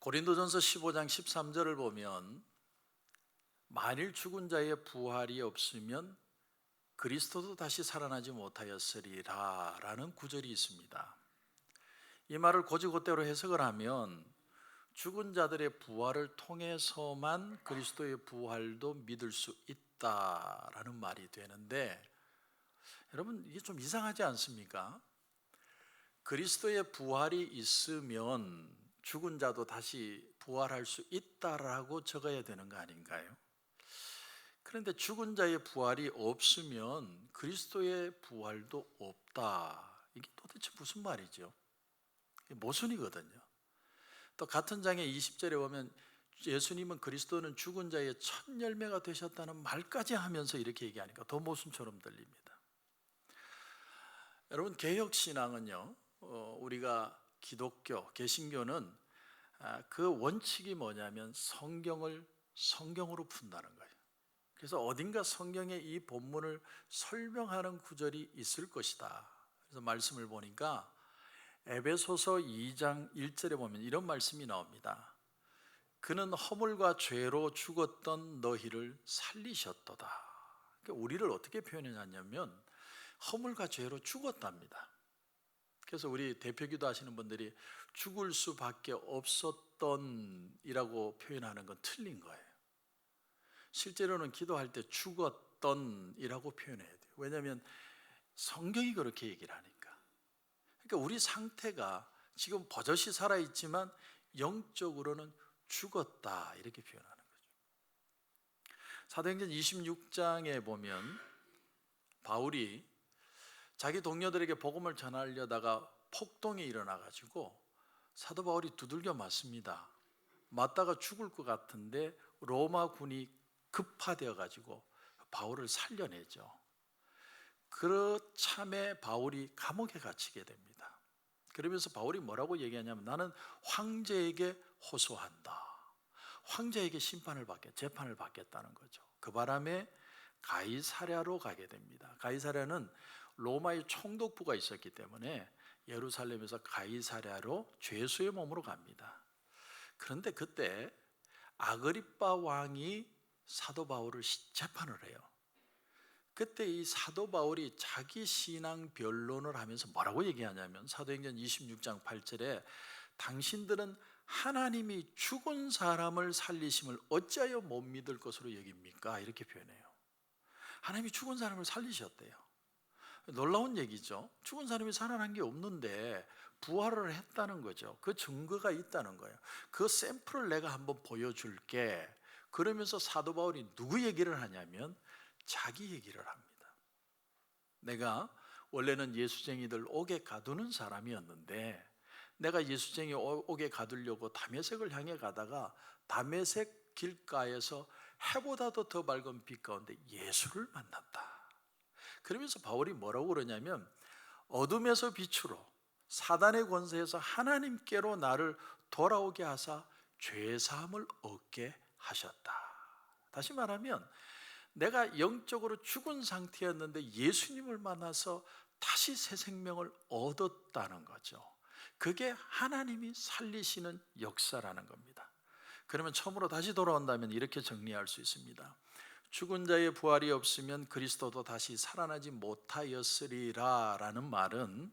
고린도전서 15장 13절을 보면 만일 죽은 자의 부활이 없으면 그리스도도 다시 살아나지 못하였으리라 라는 구절이 있습니다. 이 말을 곧이곧대로 해석을 하면 죽은 자들의 부활을 통해서만 그리스도의 부활도 믿을 수 있다라는 말이 되는데, 여러분 이게 좀 이상하지 않습니까? 그리스도의 부활이 있으면 죽은 자도 다시 부활할 수 있다라고 적어야 되는 거 아닌가요? 그런데 죽은 자의 부활이 없으면 그리스도의 부활도 없다. 이게 도대체 무슨 말이죠? 이게 모순이거든요. 또 같은 장의 20절에 보면 예수님은 그리스도는 죽은 자의 첫 열매가 되셨다는 말까지 하면서 이렇게 얘기하니까 더 모순처럼 들립니다. 여러분, 개혁신앙은요, 우리가 기독교, 개신교는 그 원칙이 뭐냐면 성경을 성경으로 푼다는 거예요. 그래서 어딘가 성경에 이 본문을 설명하는 구절이 있을 것이다. 그래서 말씀을 보니까 에베소서 2장 1절에 보면 이런 말씀이 나옵니다. 그는 허물과 죄로 죽었던 너희를 살리셨도다. 그러니까 우리를 어떻게 표현하냐면 허물과 죄로 죽었답니다. 그래서 우리 대표기도 하시는 분들이 죽을 수밖에 없었던 이라고 표현하는 건 틀린 거예요. 실제로는 기도할 때 죽었던 이라고 표현해야 돼요. 왜냐하면 성경이 그렇게 얘기를 하니까. 그러니까 우리 상태가 지금 버젓이 살아있지만 영적으로는 죽었다 이렇게 표현하는 거죠. 사도행전 26장에 보면 바울이 자기 동료들에게 복음을 전하려다가 폭동이 일어나가지고 사도 바울이 두들겨 맞습니다. 맞다가 죽을 것 같은데 로마 군이 급파되어가지고 바울을 살려내죠. 그참에 바울이 감옥에 갇히게 됩니다. 그러면서 바울이 뭐라고 얘기하냐면 나는 황제에게 호소한다. 황제에게 재판을 받겠다는 거죠. 그 바람에 가이사랴로 가게 됩니다. 가이사랴는 로마의 총독부가 있었기 때문에 예루살렘에서 가이사랴로 죄수의 몸으로 갑니다. 그런데 그때 아그리빠 왕이 사도 바울을 재판을 해요. 그때 이 사도 바울이 자기 신앙 변론을 하면서 뭐라고 얘기하냐면 사도행전 26장 8절에 당신들은 하나님이 죽은 사람을 살리심을 어찌하여 못 믿을 것으로 여깁니까? 이렇게 표현해요. 하나님이 죽은 사람을 살리셨대요. 놀라운 얘기죠. 죽은 사람이 살아난 게 없는데 부활을 했다는 거죠. 그 증거가 있다는 거예요. 그 샘플을 내가 한번 보여줄게. 그러면서 사도 바울이 누구 얘기를 하냐면 자기 얘기를 합니다. 내가 원래는 예수쟁이들 옥에 가두는 사람이었는데 내가 예수쟁이 옥에 가두려고 다메섹을 향해 가다가 다메섹 길가에서 해보다도 더 밝은 빛 가운데 예수를 만났다. 그러면서 바울이 뭐라고 그러냐면 어둠에서 빛으로 사단의 권세에서 하나님께로 나를 돌아오게 하사 죄사함을 얻게 하셨다. 다시 말하면 내가 영적으로 죽은 상태였는데 예수님을 만나서 다시 새 생명을 얻었다는 거죠. 그게 하나님이 살리시는 역사라는 겁니다. 그러면 처음으로 다시 돌아온다면 이렇게 정리할 수 있습니다. 죽은 자의 부활이 없으면 그리스도도 다시 살아나지 못하였으리라 라는 말은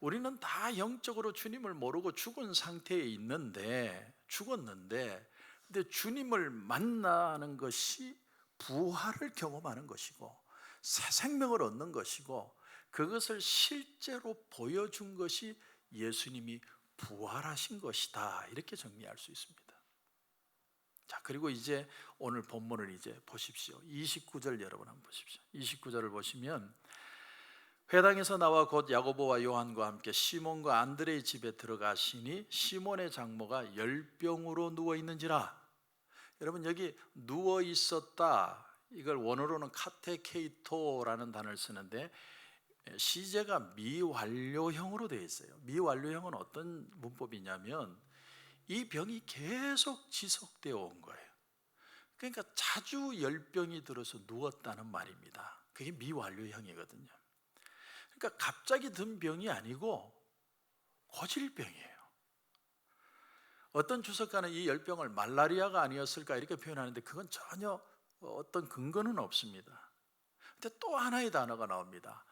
우리는 다 영적으로 주님을 모르고 죽은 상태에 죽었는데 근데 주님을 만나는 것이 부활을 경험하는 것이고 새 생명을 얻는 것이고 그것을 실제로 보여준 것이 예수님이 부활하신 것이다 이렇게 정리할 수 있습니다. 자, 그리고 이제 오늘 본문을 이제 보십시오. 29절 여러분 한번 보십시오. 29절을 보시면 회당에서 나와 곧 야고보와 요한과 함께 시몬과 안드레의 집에 들어가시니 시몬의 장모가 열병으로 누워 있는지라. 여러분 여기 누워 있었다. 이걸 원어로는 카테케이토라는 단어를 쓰는데 시제가 미완료형으로 되어 있어요. 미완료형은 어떤 문법이냐면 이 병이 계속 지속되어 온 거예요. 그러니까 자주 열병이 들어서 누웠다는 말입니다. 그게 미완료형이거든요. 그러니까 갑자기 든 병이 아니고 고질병이에요. 어떤 주석가는 이 열병을 말라리아가 아니었을까 이렇게 표현하는데 그건 전혀 어떤 근거는 없습니다. 근데 또 하나의 단어가 나옵니다.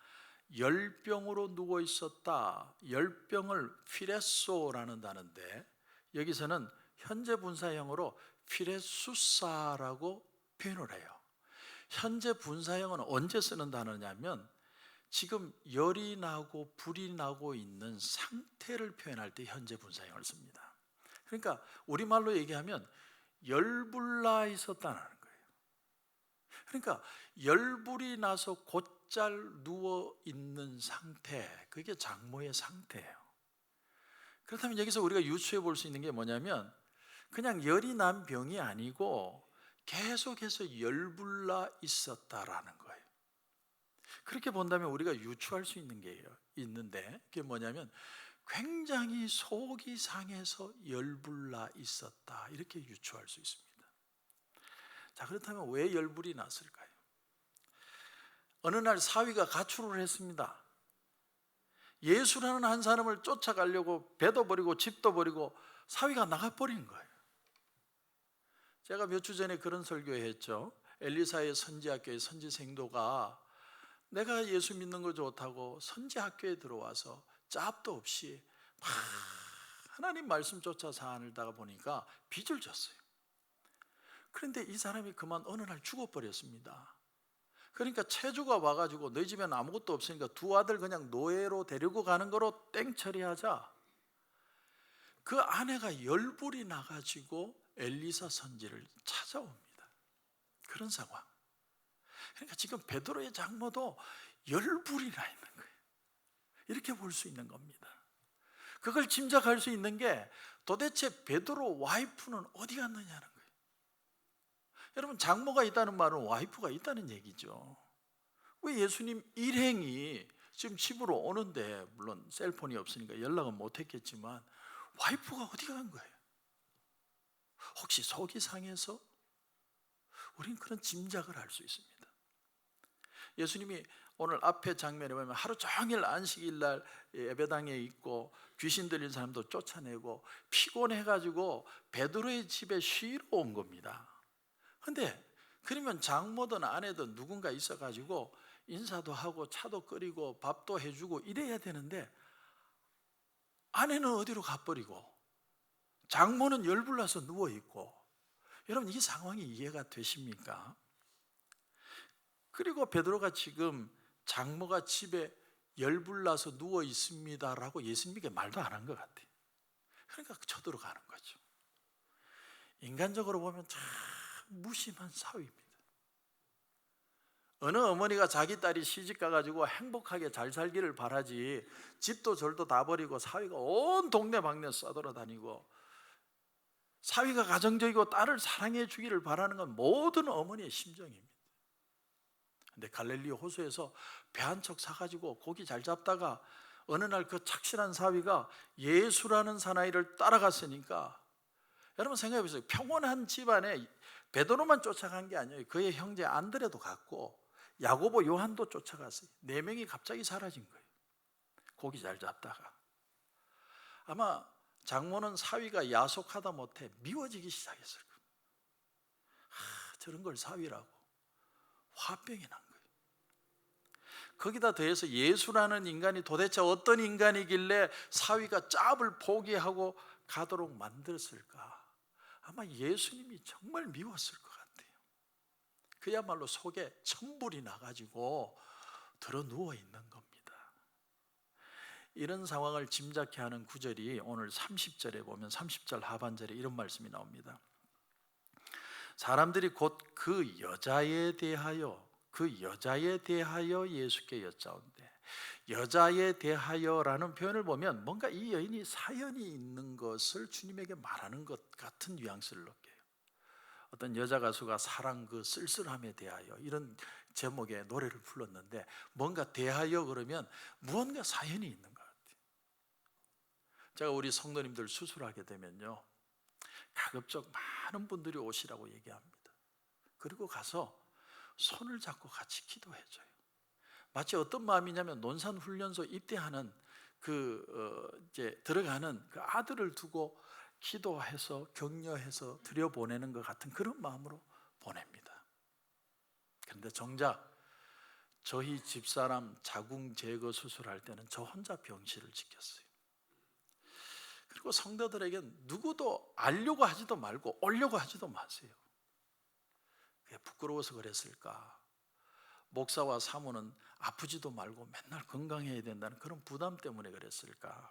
열병으로 누워 있었다. 열병을 피레소라는 단어인데 여기서는 현재 분사형으로 피레수사라고 표현을 해요. 현재 분사형은 언제 쓰는 단어냐면 지금 열이 나고 불이 나고 있는 상태를 표현할 때 현재 분사형을 씁니다. 그러니까 우리말로 얘기하면 열불나 있었다는 거예요. 그러니까 열불이 나서 곧잘 누워 있는 상태, 그게 장모의 상태예요. 그렇다면 여기서 우리가 유추해 볼 수 있는 게 뭐냐면 그냥 열이 난 병이 아니고 계속해서 열불나 있었다라는 거예요. 그렇게 본다면 우리가 유추할 수 있는 게 있는데 그게 뭐냐면 굉장히 속이 상해서 열불나 있었다, 이렇게 유추할 수 있습니다. 자, 그렇다면 왜 열불이 났을까요? 어느 날 사위가 가출을 했습니다. 예수라는 한 사람을 쫓아가려고 배도 버리고 집도 버리고 사위가 나가버린 거예요. 제가 몇 주 전에 그런 설교했죠. 엘리사의 선지학교의 선지생도가 내가 예수 믿는 거 좋다고 선지학교에 들어와서 짭도 없이 막 하나님 말씀 쫓아 살다가 보니까 빚을 졌어요. 그런데 이 사람이 그만 어느 날 죽어버렸습니다. 그러니까 체주가 와가지고 너희 집에는 아무것도 없으니까 두 아들 그냥 노예로 데리고 가는 거로 땡 처리하자. 그 아내가 열불이 나가지고 엘리사 선지를 찾아옵니다. 그런 상황. 그러니까 지금 베드로의 장모도 열불이 나 있는 거예요. 이렇게 볼 수 있는 겁니다. 그걸 짐작할 수 있는 게 도대체 베드로 와이프는 어디 갔느냐는 거예요. 여러분, 장모가 있다는 말은 와이프가 있다는 얘기죠. 왜 예수님 일행이 지금 집으로 오는데, 물론 셀폰이 없으니까 연락은 못했겠지만 와이프가 어디 간 거예요? 혹시 속이 상해서? 우린 그런 짐작을 할 수 있습니다. 예수님이 오늘 앞에 장면에 보면 하루 종일 안식일 날 예배당에 있고 귀신 들린 사람도 쫓아내고 피곤해가지고 베드로의 집에 쉬러 온 겁니다. 근데 그러면 장모든 아내든 누군가 있어가지고 인사도 하고 차도 끓이고 밥도 해주고 이래야 되는데 아내는 어디로 가버리고 장모는 열불나서 누워있고, 여러분 이 상황이 이해가 되십니까? 그리고 베드로가 지금 장모가 집에 열불나서 누워 있습니다라고 예수님에게 말도 안 한 것 같아요. 그러니까 쳐들어가는 거죠. 인간적으로 보면 참 무심한 사위입니다. 어느 어머니가 자기 딸이 시집 가가지고 행복하게 잘 살기를 바라지 집도 절도 다 버리고 사위가 온 동네 방네 싸돌아다니고 사위가 가정적이고 딸을 사랑해 주기를 바라는 건 모든 어머니의 심정입니다. 근데 갈릴리 호수에서 배 한 척 사가지고 고기 잘 잡다가 어느 날 그 착실한 사위가 예수라는 사나이를 따라갔으니까, 여러분 생각해 보세요. 평온한 집안에 베드로만 쫓아간 게 아니에요. 그의 형제 안드레도 갔고 야고보 요한도 쫓아갔어요. 4명이 갑자기 사라진 거예요. 고기 잘 잡다가. 아마 장모는 사위가 야속하다 못해 미워지기 시작했을 거예요. 저런 걸 사위라고. 화병이 난 거예요. 거기다 더해서 예수라는 인간이 도대체 어떤 인간이길래 사위가 짭을 포기하고 가도록 만들었을까? 아마 예수님이 정말 미웠을 것 같아요. 그야말로 속에 천불이 나가지고 들어 누워 있는 겁니다. 이런 상황을 짐작케 하는 구절이 오늘 30절에 보면 30절 하반절에 이런 말씀이 나옵니다. 사람들이 곧 그 여자에 대하여 예수께 여짜온대. 여자에 대하여라는 표현을 보면 뭔가 이 여인이 사연이 있는 것을 주님에게 말하는 것 같은 뉘앙스를 느껴요. 어떤 여자 가수가 사랑 그 쓸쓸함에 대하여 이런 제목의 노래를 불렀는데, 뭔가 대하여 그러면 무언가 사연이 있는 것 같아요. 제가 우리 성도님들 수술하게 되면요, 가급적 많은 분들이 오시라고 얘기합니다. 그리고 가서 손을 잡고 같이 기도해줘요. 마치 어떤 마음이냐면 논산훈련소 입대하는 이제 들어가는 그 아들을 두고 기도해서 격려해서 들여보내는 것 같은 그런 마음으로 보냅니다. 그런데 정작 저희 집사람 자궁 제거 수술할 때는 저 혼자 병실을 지켰어요. 그리고 성도들에게 누구도 알려고 하지도 말고 오려고 하지도 마세요. 그게 부끄러워서 그랬을까? 목사와 사모는 아프지도 말고 맨날 건강해야 된다는 그런 부담 때문에 그랬을까?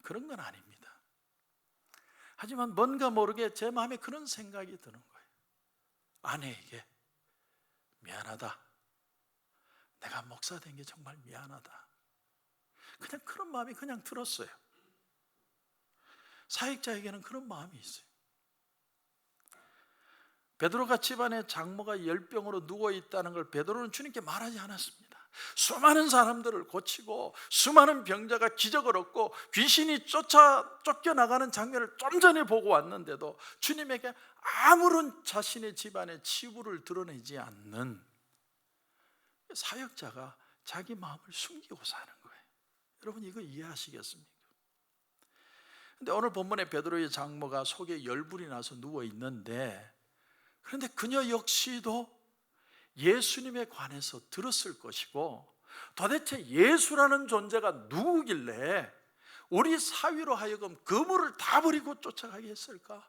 그런 건 아닙니다. 하지만 뭔가 모르게 제 마음에 그런 생각이 드는 거예요. 아내에게 미안하다. 내가 목사 된 게 정말 미안하다. 그냥 그런 마음이 그냥 들었어요. 사역자에게는 그런 마음이 있어요. 베드로가 집안에 장모가 열병으로 누워있다는 걸 베드로는 주님께 말하지 않았습니다. 수많은 사람들을 고치고 수많은 병자가 기적을 얻고 귀신이 쫓겨나가는 장면을 좀 전에 보고 왔는데도 주님에게 아무런 자신의 집안의 치부를 드러내지 않는 사역자가 자기 마음을 숨기고 사는 거예요. 여러분 이거 이해하시겠습니까? 근데 오늘 본문에 베드로의 장모가 속에 열불이 나서 누워 있는데, 그런데 그녀 역시도 예수님에 관해서 들었을 것이고, 도대체 예수라는 존재가 누구길래 우리 사위로 하여금 그물을 다 버리고 쫓아가게 했을까?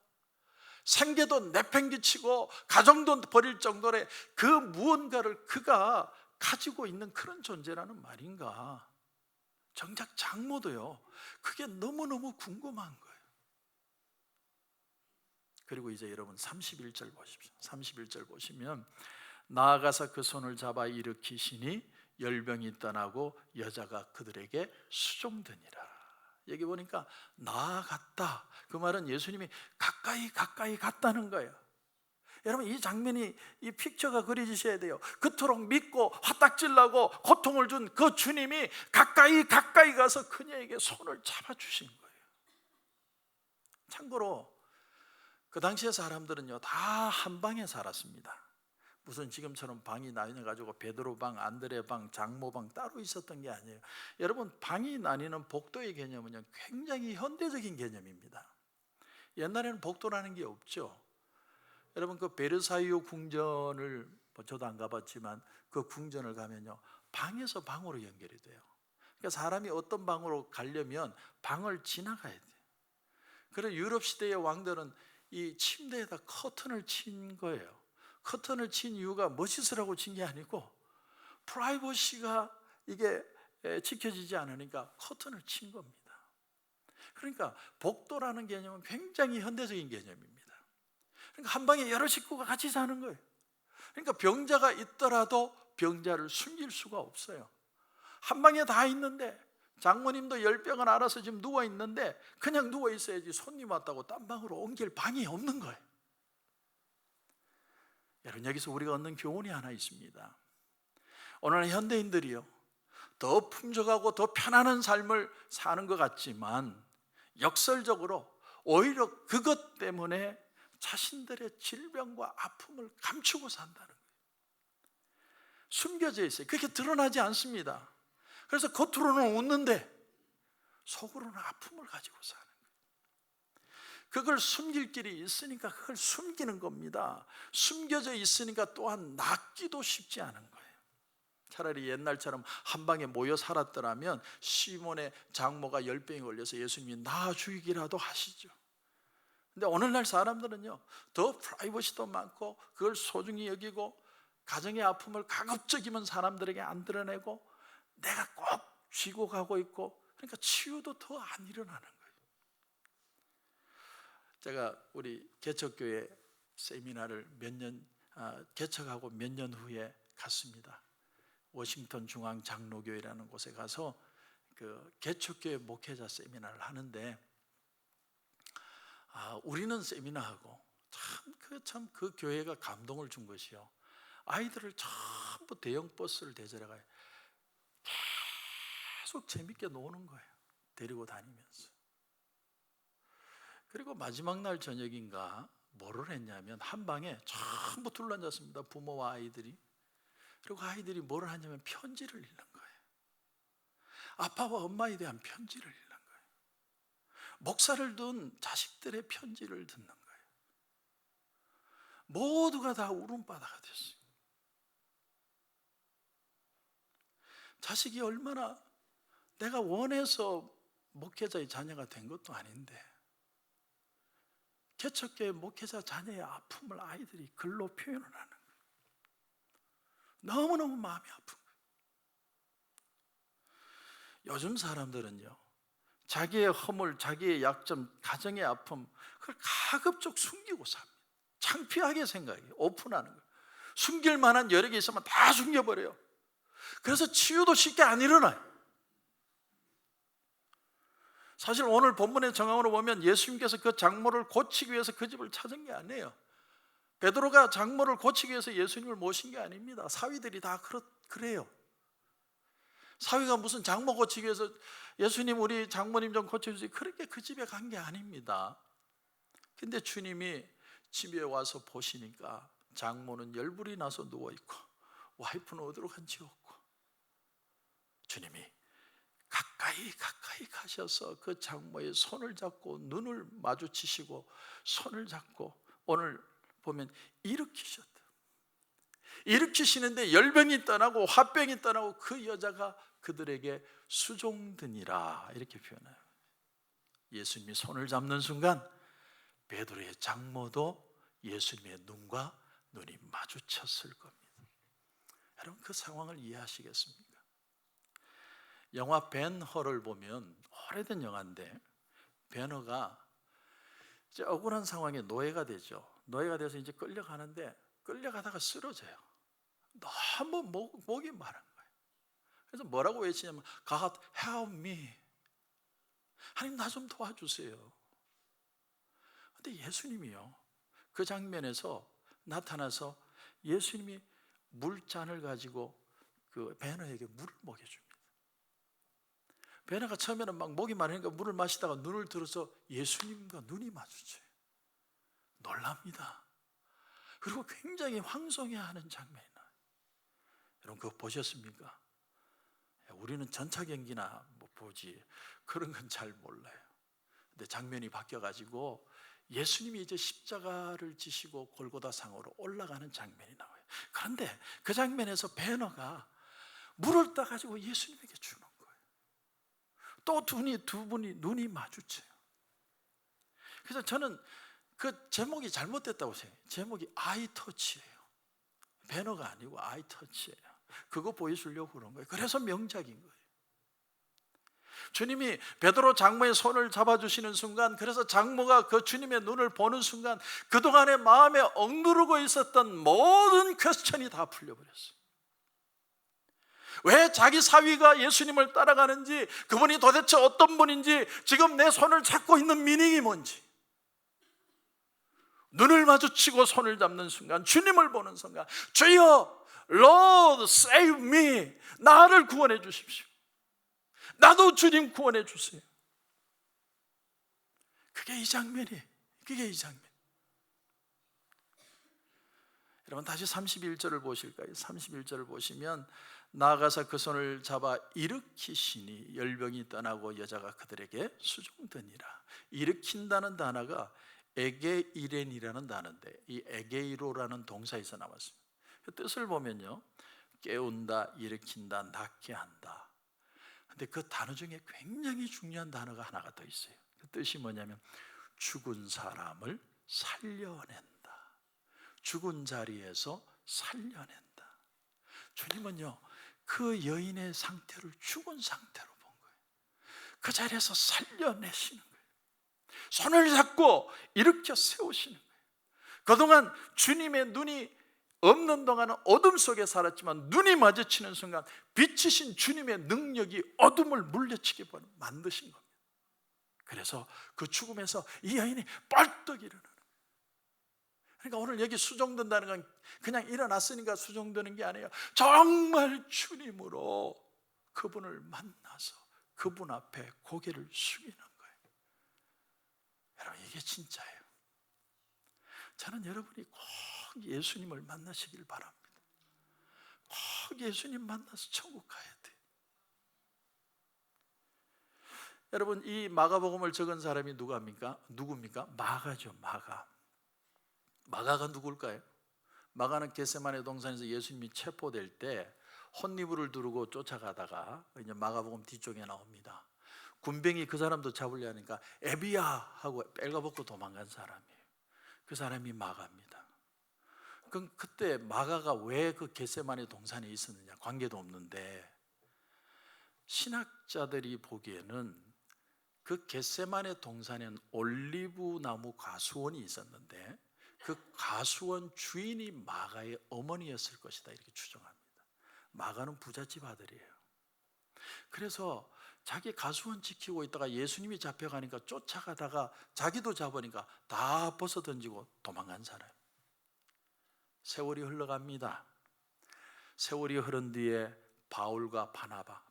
생계도 내팽개치고 가정도 버릴 정도의 그 무언가를 그가 가지고 있는 그런 존재라는 말인가? 정작 장모도요, 그게 너무너무 궁금한 거예요. 그리고 이제 여러분 31절 보십시오. 31절 보시면 나아가서 그 손을 잡아 일으키시니 열병이 떠나고 여자가 그들에게 수종되니라. 여기 보니까 나아갔다. 그 말은 예수님이 가까이 갔다는 거예요. 여러분 이 장면이, 이 픽처가 그려지셔야 돼요. 그토록 믿고 화딱질나고 고통을 준 그 주님이 가까이 가서 그녀에게 손을 잡아주신 거예요. 참고로 그 당시의 사람들은요 다 한 방에 살았습니다. 무슨 지금처럼 방이 나뉘어가지고 베드로 방, 안드레 방, 장모 방 따로 있었던 게 아니에요. 여러분 방이 나뉘는 복도의 개념은요 굉장히 현대적인 개념입니다. 옛날에는 복도라는 게 없죠. 여러분 그 베르사유 궁전을 저도 안 가봤지만 그 궁전을 가면요 방에서 방으로 연결이 돼요. 그러니까 사람이 어떤 방으로 가려면 방을 지나가야 돼요. 그래서 유럽 시대의 왕들은 이 침대에다 커튼을 친 거예요. 커튼을 친 이유가 멋있으라고 친 게 아니고 프라이버시가 이게 지켜지지 않으니까 커튼을 친 겁니다. 그러니까 복도라는 개념은 굉장히 현대적인 개념입니다. 그러니까 한 방에 여러 식구가 같이 사는 거예요. 그러니까 병자가 있더라도 병자를 숨길 수가 없어요. 한 방에 다 있는데 장모님도 열병을 알아서 지금 누워 있는데 그냥 누워 있어야지 손님 왔다고 딴 방으로 옮길 방이 없는 거예요. 여러분 여기서 우리가 얻는 교훈이 하나 있습니다. 오늘 현대인들이요 더 풍족하고 더 편안한 삶을 사는 것 같지만 역설적으로 오히려 그것 때문에 자신들의 질병과 아픔을 감추고 산다는 거예요. 숨겨져 있어요. 그렇게 드러나지 않습니다. 그래서 겉으로는 웃는데 속으로는 아픔을 가지고 사는 거예요. 그걸 숨길 길이 있으니까 그걸 숨기는 겁니다. 숨겨져 있으니까 또한 낫기도 쉽지 않은 거예요. 차라리 옛날처럼 한 방에 모여 살았더라면 시몬의 장모가 열병이 걸려서 예수님이 나아 죽이기라도 하시죠. 근데 오늘날 사람들은요 더 프라이버시도 많고 그걸 소중히 여기고 가정의 아픔을 가급적이면 사람들에게 안 드러내고 내가 꼭 쥐고 가고 있고, 그러니까 치유도 더 안 일어나는 거예요. 제가 우리 개척교회 세미나를 개척하고 몇 년 후에 갔습니다. 워싱턴 중앙 장로교회라는 곳에 가서 그 개척교회 목회자 세미나를 하는데 우리는 세미나하고 참 그 교회가 감동을 준 것이요. 아이들을 전부 대형 버스를 대절해가요. 계속 재밌게 노는 거예요. 데리고 다니면서. 그리고 마지막 날 저녁인가 뭐를 했냐면 한 방에 전부 둘러앉았습니다. 부모와 아이들이. 그리고 아이들이 뭐를 하냐면 편지를 읽는 거예요. 아빠와 엄마에 대한 편지를 읽는 거예요. 목사를 둔 자식들의 편지를 듣는 거예요. 모두가 다 울음바다가 됐어요. 자식이 얼마나, 내가 원해서 목회자의 자녀가 된 것도 아닌데 개척교회 목회자 자녀의 아픔을 아이들이 글로 표현을 하는 거예요. 너무너무 마음이 아픈 거예요. 요즘 사람들은요, 자기의 허물, 자기의 약점, 가정의 아픔, 그걸 가급적 숨기고 삽니다. 창피하게 생각해요. 오픈하는 거예요. 숨길 만한 여력이 있으면 다 숨겨버려요. 그래서 치유도 쉽게 안 일어나요. 사실 오늘 본문의 정황으로 보면 예수님께서 그 장모를 고치기 위해서 그 집을 찾은 게 아니에요. 베드로가 장모를 고치기 위해서 예수님을 모신 게 아닙니다. 사위들이 다 그래요. 사위가 무슨 장모 고치기 위해서 예수님 우리 장모님 좀 고쳐주세요, 그렇게 그 집에 간 게 아닙니다. 근데 주님이 집에 와서 보시니까 장모는 열불이 나서 누워있고 와이프는 어디로 간지 없고, 주님이 가까이 가셔서 그 장모의 손을 잡고 눈을 마주치시고 손을 잡고 오늘 보면 일으키셨다. 일으키시는데 열병이 떠나고 화병이 떠나고 그 여자가 그들에게 수종드니라, 이렇게 표현해요. 예수님이 손을 잡는 순간 베드로의 장모도 예수님의 눈과 눈이 마주쳤을 겁니다. 여러분, 그 상황을 이해하시겠습니까? 영화 벤허를 보면, 오래된 영화인데 벤허가 이제 억울한 상황에 노예가 되죠. 노예가 돼서 이제 끌려가는데 끌려가다가 쓰러져요. 너무 목이 마른 거예요. 그래서 뭐라고 외치냐면 God help me, 하나님 나 좀 도와주세요. 근데 예수님이요, 그 장면에서 나타나서 예수님이 물잔을 가지고 그 베너에게 물을 먹여줍니다. 베너가 처음에는 막 목이 마르니까 물을 마시다가 눈을 들어서 예수님과 눈이 마주쳐요. 놀랍니다. 그리고 굉장히 황송해하는 장면이 나요. 여러분, 그거 보셨습니까? 우리는 전차 경기나 뭐 보지 그런 건 잘 몰라요. 근데 장면이 바뀌어가지고 예수님이 이제 십자가를 지시고 골고다상으로 올라가는 장면이 나와요. 그런데 그 장면에서 베너가 물을 따가지고 예수님에게 주는 거예요. 또 두 분이 눈이 마주쳐요. 그래서 저는 그 제목이 잘못됐다고 생각해요. 제목이 아이터치예요. 배너가 아니고 아이터치예요. 그거 보여주려고 그런 거예요. 그래서 명작인 거예요. 주님이 베드로 장모의 손을 잡아주시는 순간, 그래서 장모가 그 주님의 눈을 보는 순간 그동안의 마음에 억누르고 있었던 모든 퀘스천이 다 풀려버렸어요. 왜 자기 사위가 예수님을 따라가는지, 그분이 도대체 어떤 분인지, 지금 내 손을 잡고 있는 미닝이 뭔지, 눈을 마주치고 손을 잡는 순간, 주님을 보는 순간, 주여 Lord save me, 나를 구원해 주십시오, 나도 주님 구원해 주세요. 그게 이 장면이에요. 그게 이 장면. 여러분, 다시 31절을 보실까요? 31절을 보시면 나아가서 그 손을 잡아 일으키시니 열병이 떠나고 여자가 그들에게 수종되니라. 일으킨다는 단어가 에게이렌이라는 단어인데, 이 에게이로라는 동사에서 나왔습니다. 그 뜻을 보면요, 깨운다, 일으킨다, 낫게 한다. 근데 그 단어 중에 굉장히 중요한 단어가 하나가 더 있어요. 그 뜻이 뭐냐면 죽은 사람을 살려낸다. 죽은 자리에서 살려낸다. 주님은요, 그 여인의 상태를 죽은 상태로 본 거예요. 그 자리에서 살려내시는 거예요. 손을 잡고 일으켜 세우시는 거예요. 그동안 주님의 눈이 없는 동안은 어둠 속에 살았지만 눈이 마주치는 순간 빛이신 주님의 능력이 어둠을 물리치게 만드신 겁니다. 그래서 그 죽음에서 이 여인이 벌떡 일어나는 거예요. 그러니까 오늘 여기 수종된다는 건 그냥 일어났으니까 수종되는 게 아니에요. 정말 주님으로 그분을 만나서 그분 앞에 고개를 숙이는 거예요. 여러분, 이게 진짜예요. 저는 여러분이 꼭 예수님을 만나시길 바랍니다. 꼭 예수님 만나서 천국 가야 돼요. 여러분, 이 마가복음을 적은 사람이 누굽니까? 마가죠. 마가가 누굴까요? 마가는 겟세마네 동산에서 예수님이 체포될 때 혼니부를 두르고 쫓아가다가 이제 마가복음 뒤쪽에 나옵니다. 군병이 그 사람도 잡으려 하니까 에비야 하고 빨가벗고 도망간 사람이에요. 그 사람이 마가입니다. 그럼 그때 마가가 왜 그 겟세마네 동산에 있었느냐? 관계도 없는데 신학자들이 보기에는 그 겟세마네 동산에는 올리브 나무 가수원이 있었는데 그 가수원 주인이 마가의 어머니였을 것이다, 이렇게 추정합니다. 마가는 부잣집 아들이에요. 그래서 자기 가수원 지키고 있다가 예수님이 잡혀가니까 쫓아가다가 자기도 잡으니까 다 벗어던지고 도망간 사람. 세월이 흘러갑니다. 세월이 흐른 뒤에 바울과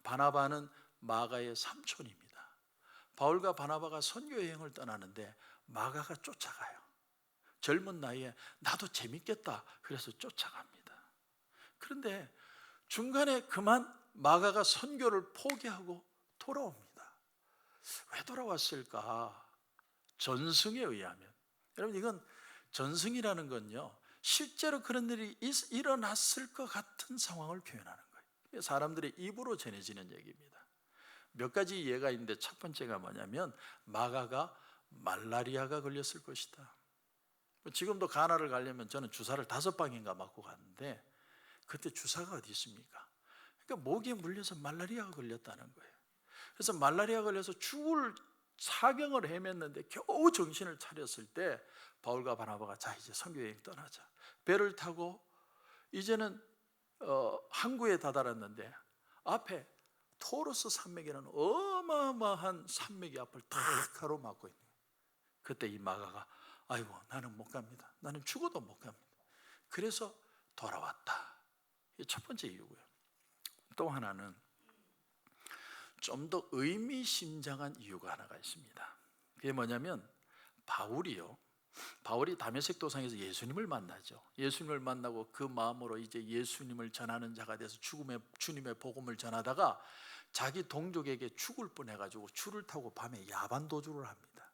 바나바는 마가의 삼촌입니다. 바울과 바나바가 선교 여행을 떠나는데 마가가 쫓아가요. 젊은 나이에 나도 재밌겠다 그래서 쫓아갑니다. 그런데 중간에 그만 마가가 선교를 포기하고 돌아옵니다. 왜 돌아왔을까? 전승에 의하면, 여러분, 이건 전승이라는 건요, 실제로 그런 일이 일어났을 것 같은 상황을 표현하는 거예요. 사람들의 입으로 전해지는 얘기입니다. 몇 가지 예가 있는데 첫 번째가 뭐냐면 마가가 말라리아가 걸렸을 것이다. 지금도 가나를 가려면 저는 주사를 5방인가 맞고 갔는데 그때 주사가 어디 있습니까? 그러니까 모기에 물려서 말라리아가 걸렸다는 거예요. 그래서 말라리아 걸려서 죽을 사경을 헤맸는데 겨우 정신을 차렸을 때 바울과 바나바가 자, 이제 선교여행 떠나자. 배를 타고 이제는 항구에 다다랐는데 앞에 토로스 산맥이라는 어마어마한 산맥이 앞을 탁 가로막고 있는 거예요. 그때 이 마가가 아이고, 나는 못 갑니다. 나는 죽어도 못 갑니다. 그래서 돌아왔다. 이게 첫 번째 이유고요. 또 하나는 좀 더 의미심장한 이유가 하나가 있습니다. 그게 뭐냐면 바울이 다메섹 도상에서 예수님을 만나죠. 예수님을 만나고 그 마음으로 이제 예수님을 전하는 자가 돼서 주님의 복음을 전하다가 자기 동족에게 죽을 뻔해가지고 줄을 타고 밤에 야반 도주를 합니다.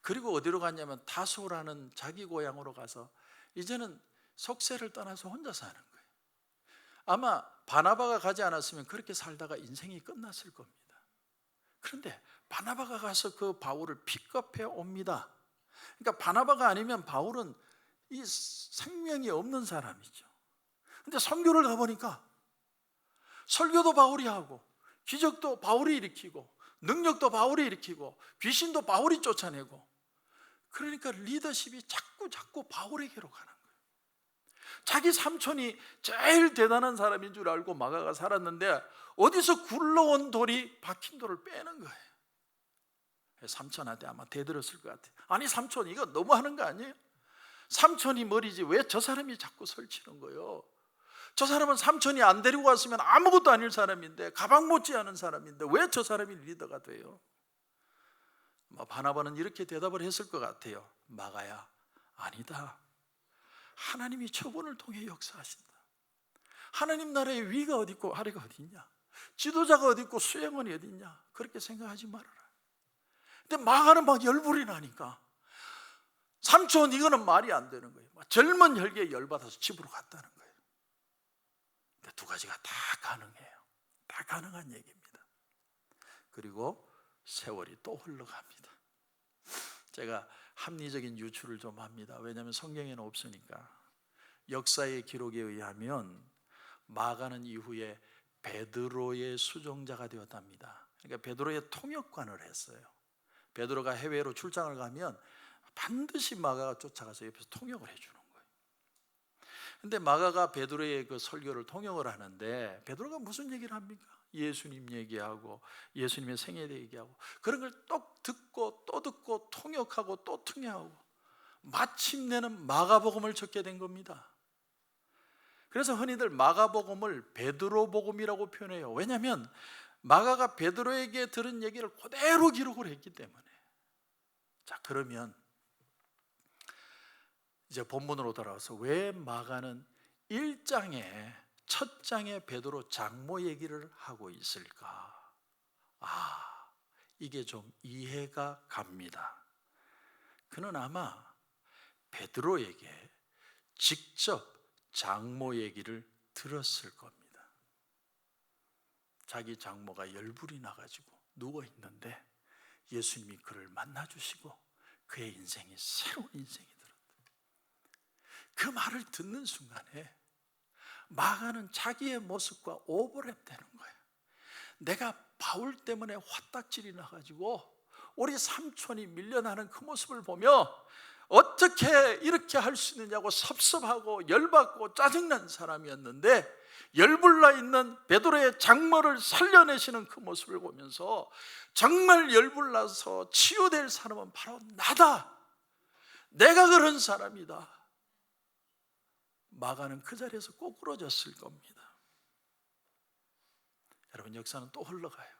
그리고 어디로 갔냐면 다소라는 자기 고향으로 가서 이제는 속세를 떠나서 혼자 사는 거예요. 아마 바나바가 가지 않았으면 그렇게 살다가 인생이 끝났을 겁니다. 그런데 바나바가 가서 그 바울을 픽업해 옵니다. 그러니까 바나바가 아니면 바울은 이 생명이 없는 사람이죠. 그런데 선교를 가보니까 설교도 바울이 하고 기적도 바울이 일으키고 능력도 바울이 일으키고 귀신도 바울이 쫓아내고, 그러니까 리더십이 자꾸 바울에게로 가는 거예요. 자기 삼촌이 제일 대단한 사람인 줄 알고 마가가 살았는데 어디서 굴러온 돌이 박힌 돌을 빼는 거예요. 삼촌한테 아마 대들었을 것 같아요. 아니 삼촌, 이거 너무하는 거 아니에요? 삼촌이 머리지 왜 저 사람이 자꾸 설치는 거예요? 저 사람은 삼촌이 안 데리고 왔으면 아무것도 아닐 사람인데, 가방 못지 않은 사람인데 왜 저 사람이 리더가 돼요? 바나바는 이렇게 대답을 했을 것 같아요. 마가야, 아니다. 하나님이 저분을 통해 역사하신다. 하나님 나라의 위가 어디 있고 아래가 어디 있냐? 지도자가 어디 있고 수행원이 어디 있냐? 그렇게 생각하지 말아라. 근데 마가는 막 열불이 나니까 삼촌, 이거는 말이 안 되는 거예요. 젊은 혈기에 열받아서 집으로 갔다는 거예요. 근데 두 가지가 다 가능해요. 다 가능한 얘기입니다. 그리고 세월이 또 흘러갑니다. 제가 합리적인 유추를 좀 합니다. 왜냐하면 성경에는 없으니까. 역사의 기록에 의하면 마가는 이후에 베드로의 수종자가 되었답니다. 그러니까 베드로의 통역관을 했어요. 베드로가 해외로 출장을 가면 반드시 마가가 쫓아가서 옆에서 통역을 해주는 거예요. 근데 마가가 베드로의 그 설교를 통역을 하는데 베드로가 무슨 얘기를 합니까? 예수님 얘기하고 예수님의 생애에 대해 얘기하고 그런 걸 또 듣고 또 듣고 통역하고 또 통역하고 마침내는 마가복음을 적게 된 겁니다. 그래서 흔히들 마가복음을 베드로복음이라고 표현해요. 왜냐하면 마가가 베드로에게 들은 얘기를 그대로 기록을 했기 때문에. 자, 그러면 이제 본문으로 돌아와서 왜 마가는 1장에 첫 장에 베드로 장모 얘기를 하고 있을까? 이게 좀 이해가 갑니다. 그는 아마 베드로에게 직접 장모 얘기를 들었을 겁니다. 자기 장모가 열불이 나가지고 누워있는데 예수님이 그를 만나주시고 그의 인생이 새로운 인생이 들었다. 그 말을 듣는 순간에 마가는 자기의 모습과 오버랩 되는 거예요. 내가 바울 때문에 화딱질이 나가지고 우리 삼촌이 밀려나는 그 모습을 보며 어떻게 이렇게 할 수 있느냐고 섭섭하고 열받고 짜증난 사람이었는데, 열불나 있는 베드로의 장모를 살려내시는 그 모습을 보면서 정말 열불나서 치유될 사람은 바로 나다, 내가 그런 사람이다. 마가는 그 자리에서 꼬꾸러졌을 겁니다. 여러분, 역사는 또 흘러가요.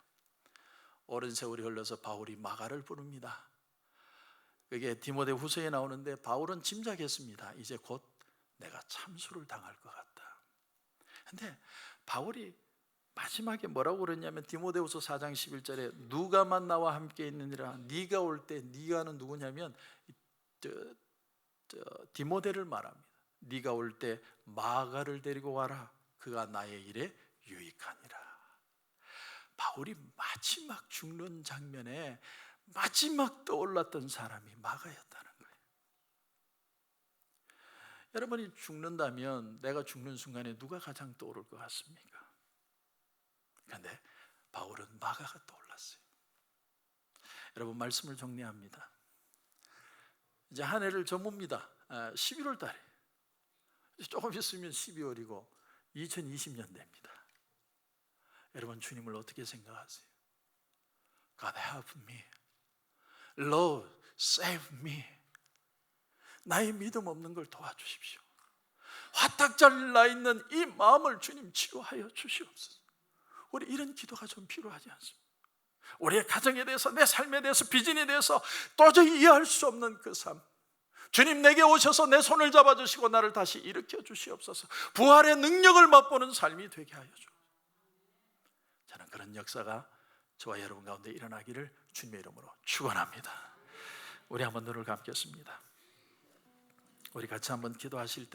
오랜 세월이 흘러서 바울이 마가를 부릅니다. 그게 디모데후서에 나오는데 바울은 짐작했습니다. 이제 곧 내가 참수를 당할 것 같다. 근데 바울이 마지막에 뭐라고 그랬냐면 디모데후서 4장 11절에 누가만 나와 함께 있느니라. 네가 올 때, 네가는 누구냐면 디모데를 말합니다. 네가 올 때 마가를 데리고 와라. 그가 나의 일에 유익하니라. 바울이 마지막 죽는 장면에 마지막 떠올랐던 사람이 마가였다는 거예요. 여러분이 죽는다면 내가 죽는 순간에 누가 가장 떠오를 것 같습니까? 그런데 바울은 마가가 떠올랐어요. 여러분, 말씀을 정리합니다. 이제 한 해를 접습니다. 11월 달에 조금 있으면 12월이고 2020년 됩니다. 여러분, 주님을 어떻게 생각하세요? God help me. Lord, save me. 나의 믿음 없는 걸 도와주십시오. 화딱잘 나 있는 이 마음을 주님 치유하여 주시옵소서. 우리 이런 기도가 좀 필요하지 않습니까? 우리의 가정에 대해서, 내 삶에 대해서, 비전에 대해서 도저히 이해할 수 없는 그 삶, 주님 내게 오셔서 내 손을 잡아주시고 나를 다시 일으켜 주시옵소서. 부활의 능력을 맛보는 삶이 되게 하여 주옵소서. 저는 그런 역사가 저와 여러분 가운데 일어나기를 주님의 이름으로 축원합니다. 우리 한번 눈을 감겠습니다. 우리 같이 한번 기도하실 때